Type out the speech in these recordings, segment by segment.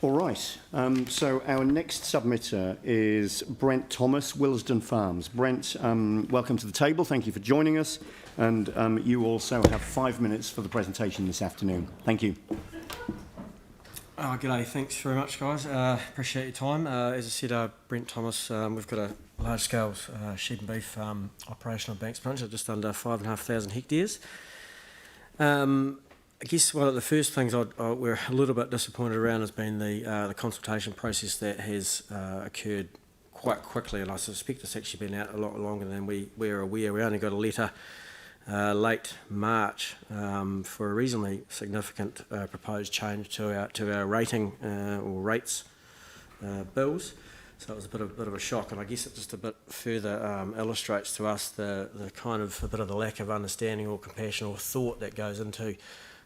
All right, so our next submitter is Brent Thomas, Willesden Farms. Brent, welcome to the table. Thank you for joining us. And you also have 5 minutes for the presentation this afternoon. Thank you. G'day, thanks very much, guys. Appreciate your time. As I said, Brent Thomas, we've got a large-scale sheep and beef operation on Banks Branch at just under 5,500 hectares. I guess one of the first things we're a little bit disappointed around has been the consultation process that has occurred quite quickly, and I suspect it's actually been out a lot longer than we were aware. We only got a letter late March for a reasonably significant proposed change to our rating or rates bills. So it was a bit of a shock, and I guess it just a bit further illustrates to us the kind of a bit of the lack of understanding or compassion or thought that goes into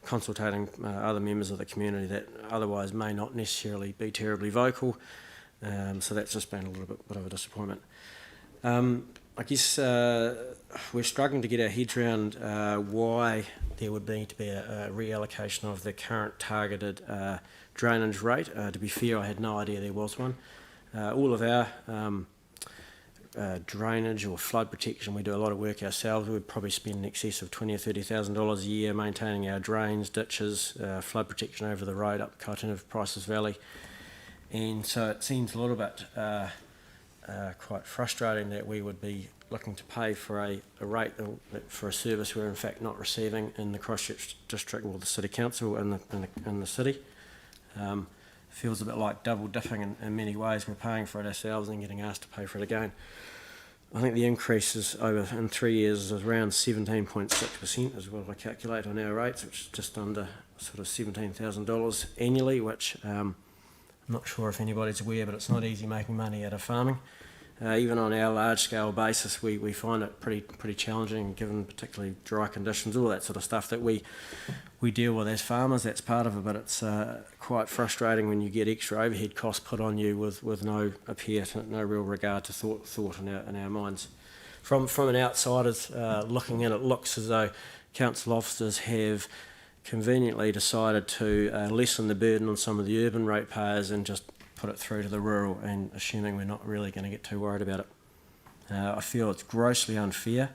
consultating other members of the community that otherwise may not necessarily be terribly vocal. So that's just been a little bit of a disappointment. I guess we're struggling to get our heads around why there would need to be a reallocation of the current targeted drainage rate. To be fair, I had no idea there was one. All of our drainage or flood protection, we do a lot of work ourselves. We would probably spend in excess of $20,000 or $30,000 a year maintaining our drains, ditches, flood protection over the road up Kaituna Prices Valley. And so it seems a little bit quite frustrating that we would be looking to pay for a rate for a service we're in fact not receiving in the Christchurch district or the city council in the city. Feels a bit like double dipping in many ways. We're paying for it ourselves and getting asked to pay for it again. I think the increase is in 3 years is around 17.6% is what I calculate on our rates, which is just under sort of $17,000 annually, which I'm not sure if anybody's aware, but it's not easy making money out of farming. Even on our large-scale basis, we find it pretty challenging, given particularly dry conditions, all that sort of stuff that we deal with as farmers. That's part of it, but it's quite frustrating when you get extra overhead costs put on you with no real regard to thought in our minds. From an outsider's looking in, it looks as though council officers have conveniently decided to lessen the burden on some of the urban ratepayers and just put it through to the rural, and assuming we're not really going to get too worried about it. I feel it's grossly unfair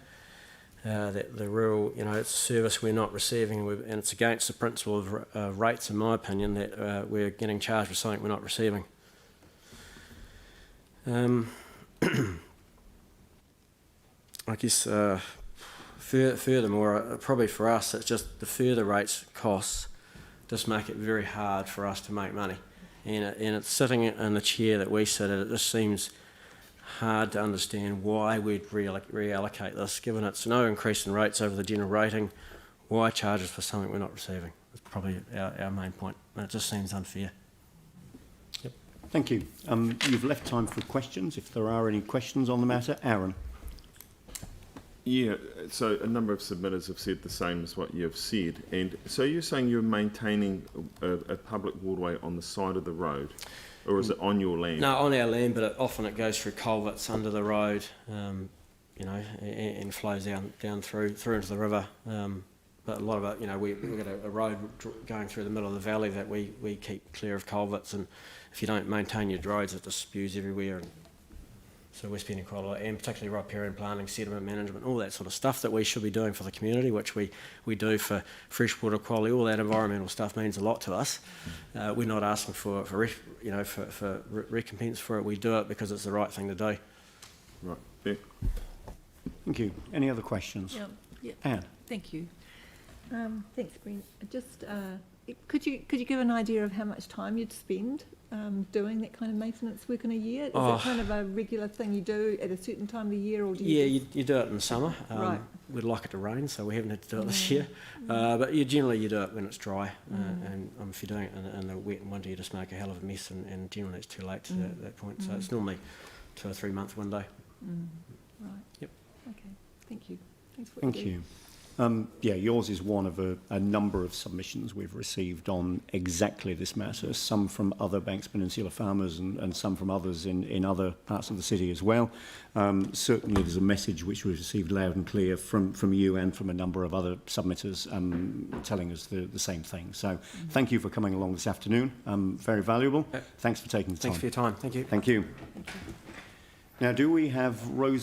that the rural, it's a service we're not receiving, and it's against the principle of rates, in my opinion, that we're getting charged for something we're not receiving. I guess furthermore, probably for us, it's just the further rates costs just make it very hard for us to make money. And it's sitting in the chair that we sit at, it just seems hard to understand why we'd reallocate this, given it's no increase in rates over the general rating. Why charge us for something we're not receiving? That's probably our main point, and it just seems unfair. Yep. Thank you. You've left time for questions, if there are any questions on the matter. Aaron. Yeah, so a number of submitters have said the same as what you've said, and so you're saying you're maintaining a public waterway on the side of the road, or is it on your land? No, on our land, but often it goes through culverts under the road, and flows down through into the river. But a lot of it, we've got a road going through the middle of the valley that we keep clear of culverts, and if you don't maintain your roads, it just spews everywhere. And so we're spending quite a lot, and particularly riparian planting, sediment management, all that sort of stuff that we should be doing for the community, which we do for freshwater quality. All that environmental stuff means a lot to us. We're not asking for recompense for it. We do it because it's the right thing to do. Right. Yeah. Thank you. Any other questions? Yeah. Anne. Thank you. Thanks, Brent. Just could you give an idea of how much time you'd spend doing that kind of maintenance work in a year? Is it kind of a regular thing you do at a certain time of the year, or do you? Yeah, you do it in the summer. Right. We'd like it to rain, so we haven't had to do it this year. But generally you do it when it's dry, and if you're doing it in the wet and winter, you just make a hell of a mess, and generally it's too late to that point. So it's normally 2 or 3 month window. Right. Yep. Okay. Thank you. Thanks for Thank you. Yeah, yours is one of a number of submissions we've received on exactly this matter, some from other Banks Peninsula farmers and some from others in other parts of the city as well. Certainly there's a message which we've received loud and clear from you and from a number of other submitters telling us the same thing. So thank you for coming along this afternoon. Very valuable. Thanks for taking the time. Thanks for your time. Thank you. Thank you. Now, do we have Rose